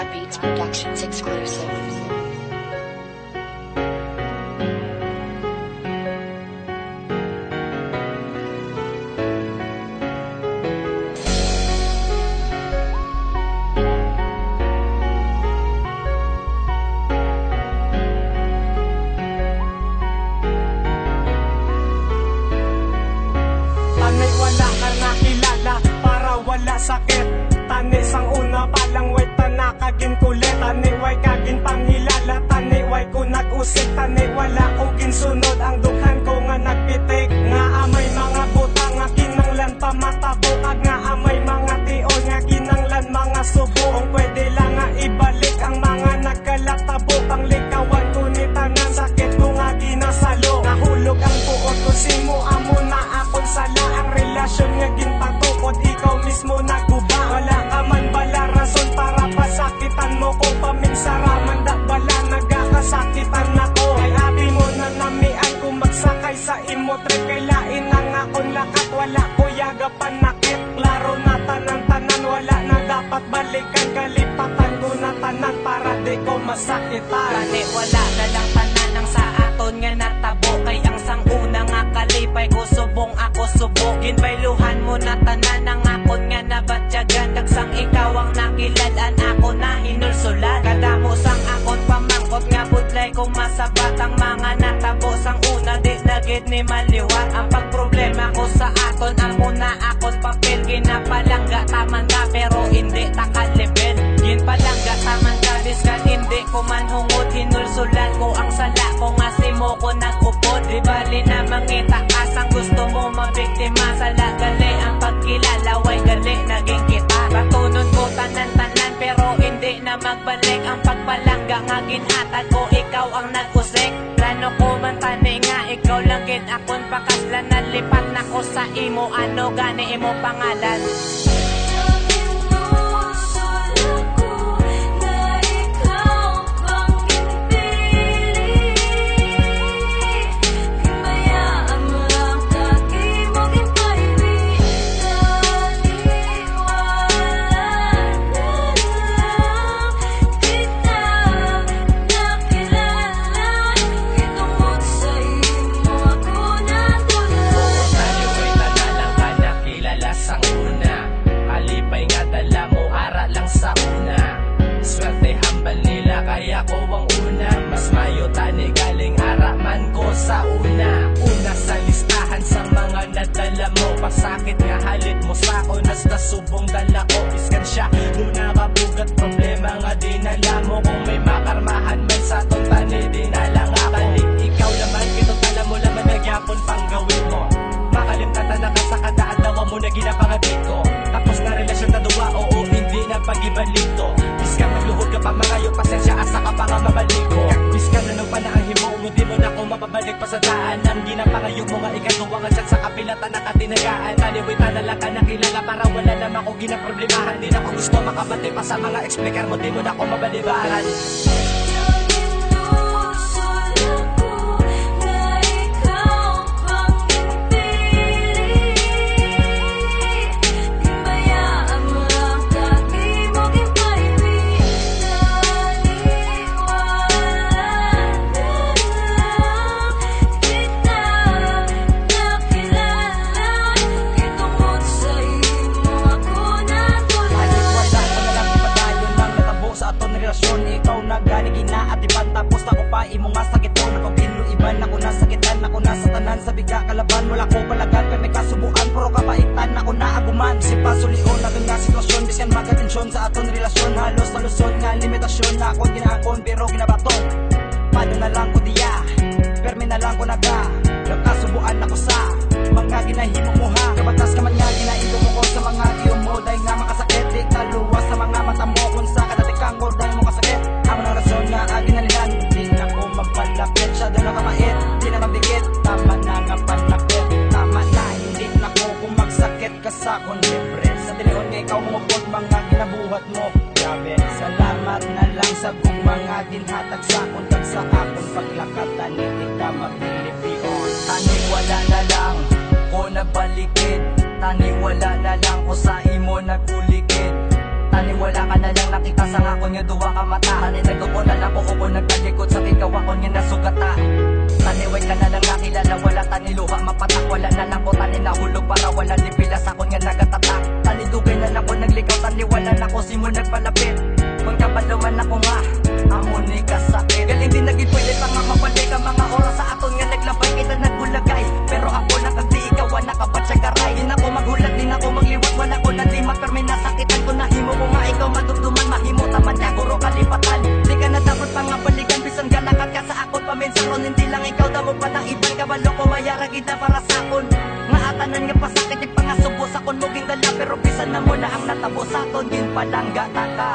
God Beats Productions exclusive. Tanay wala ka nakilala para wala sakit. Tanay sang una palang way tanakagin kulit. Tanay way kagin pangilala. Tanay way ko nag-usik. Tanay wala ko ginsunod ang dughan ko nga nagpitik. Nga amay mga buta nga kinanglan pa matabo. Ag nga amay mga tion nga kinanglan mga subo. Kung pwede lang nga ibalik ang mga nagkalatabo. Ang likawan ko ni tanan sakit ko nga ginasalo. Nahulog ang buot ko simo amo na akong sala. Ang relasyon nga ginpatukod ikaw mismo naguba. Wala ka man bala rason para pasakitan mo ko. Paminsaraman da bala nagkakasakitan ako. Kay abi mo na namian kung magsakay sa imo trip. Kay lain ang akong lakat. Wala ko yagapan nakit. Klaro na tanan-tanan. Wala na dapat balikan. Kalipatan ko na tanan para di ko masakitan. Kani wala na lang tanan ang sa aton nga natabo. Kay ang sang una nga kalipay ko subong ako subok. Ginbayluhan mo na tanan ang akon nga nabatyagan. Dagsang ikaw ang nakilalan ako na hinulsulan. Kadamo sang akon pamangkot nga budlay kung masabat ang mga natabo. Sang una di nagit ni maliwat. Ang pagproblema ko sa aton amo na akon papel. Ginapalangga taman ka pero hindi takalibel. Ginpalangga taman ka biskan hindi ko man hungod. Hinulsulan ko ang sala ko nga simo ko nagupod. Di bali na mangita asang gusto mo mabiktima. Sala gali ang pagkilala way gali naging kita. Patunon ko tanan-tanan pero hindi na magbalik. Ang pagpalangga nga ginhatag ko ikaw ang nagkusik. Plano ko man tani nga ikaw lang gid akon pakaslan. Nalipat na ko sa imo ano gani imo pangalan. Kaya ko ang una, mas mayo tani galing araman ko sa una. Una sa listahan sa mga nadala mo. Pasakit nga halit mo sa ako, nas nasubong dala ko. Iskan siya, muna kabugat problema nga dinala mo. Kung may makarmahan man sa ton tani, dinala nga balik. Ikaw laman, kito tala mo laman nagyapon pang gawin mo. Makalimtatan na ka sa kadaan, dawa mo na ginapangabit ko. Tapos na relasyon na duwa, oo, hindi na pag-ibalik to. Biskan magluhod ka pa mga yung pasensya, asa ka pa nga mabalik ko. Biskan na nung panahim mo, di mo na ako mapabalik pa sa daan. Ang ginapangayog mo nga ikaduwa nga dyan sa kapilatan na katinagaan. Taniwita na lang ka nakilala para wala naman ko ginaproblemahan. Di na ko gusto makabati pa sa mga explicar mo, di mo na ako mabalibaran. Ikaw na gani ginaatipan tapos ako pa imo nga sakit ko. Nakapilo iban ako nasakitan ako nasa tanan sa biga kalaban. Wala ko palagan kay may kasubuan pero kapaitan ako naaguman. Si pasulion na nga sitwasyon biskan magatensyon sa aton relasyon. Halos talusod nga limitasyon na ako ginaakon pero ginabaton. Paano na lang ko diya permi na lang ko naga. Nagkasubuan ako sa mga ginahimo mo ha. Kabatas ka man nga ginaito mo ko sa mga iyo mo. Dahil nga makasakit di kaluwas sa mga mata mo. Kung sa kadatikang mo dahil mo kasakit. Ang rason nga aginalihan. Di na ko magpalapit. Siya doon nakamait. Di na mabigit. Tama na nga palapit. Tama na hindi na ko kung magsakit ka sa akong libre. Sa tinihon nga ikaw mungupot mga ginabuhat mo. Grabe. Salamat na lang sa kung mga ginhatag sa akong tag sa akong paglakatan. Hindi ka maglilipion. Tani wala na lang ko nabalikid. Tani wala na lang ko sa imo nagulikid. Tani wala ka na lang nakita sa akong akon nga duwa ka mata. Tani nagtuunan ako o nagtalikod sa ikaw akon nga nasugata. Taniway ka na lang nakilala, wala tani luha mapatak. Wala na lang ko tani nahulog para wala di pilas akon nga nagatatak. Tani dugay na lang ko naglikaw, tani wala na ko simon nagpalapit. Pagkabaluman ako nga, amon ni kasakit. Galing din naging pwede pa nga mabalik ang mga oras sa aton nga naglabay. Kita nagbulagay, pero ako nakagdi ikaw nakapatsagaray. Din ako maghulat, din ako magliwat, wala ko na limat. Pero may nasakitan ko, nahimo ko nga ikaw madugduman. Mahimo taman niya, guro kalipatan. Di ka na dapat pa nga balikan, bisan galakat ka sa akon. Paminsaron, hindi lang ikaw damo pa ng ibang kabalo ko. Mayaragid na para sa akon. Nga atanan nga pasakit, di pa nga subo sa akon. Muging dala, pero bisan na mo na ang natabo sa aton. Gin palang gata ka.